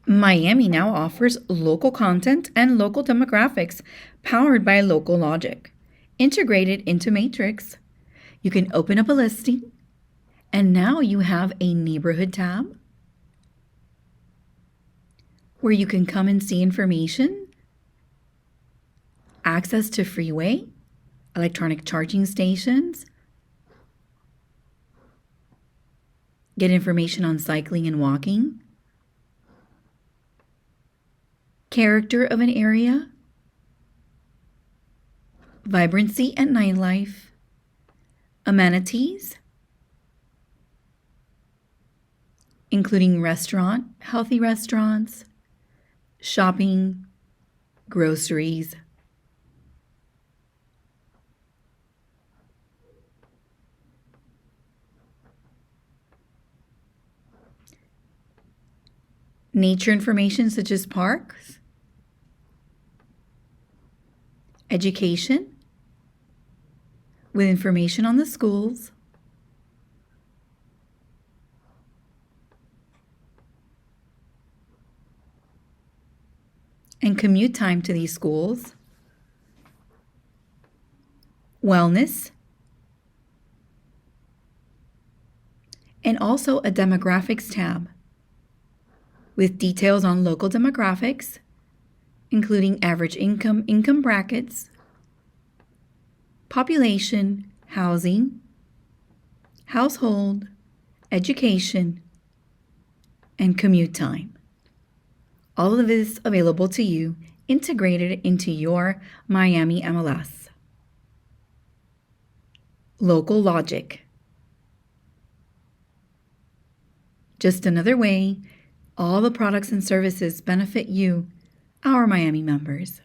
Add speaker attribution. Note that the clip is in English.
Speaker 1: Miami now offers local content and local demographics powered by local logic, integrated into Matrix. You can open up a listing, and now you have a neighborhood tab where you can come and see information, access to freeway, electronic charging stations, get information on cycling and walking, character of an area, vibrancy and nightlife, amenities, including healthy restaurants, shopping, groceries, nature information such as parks, education, with information on the schools, and commute time to these schools, wellness, and also a demographics tab with details on local demographics, including average income brackets, population, housing, household, education, and commute time. All of this available to you, integrated into your Miami MLS. Local logic. Just another way all the products and services benefit you, our Miami members.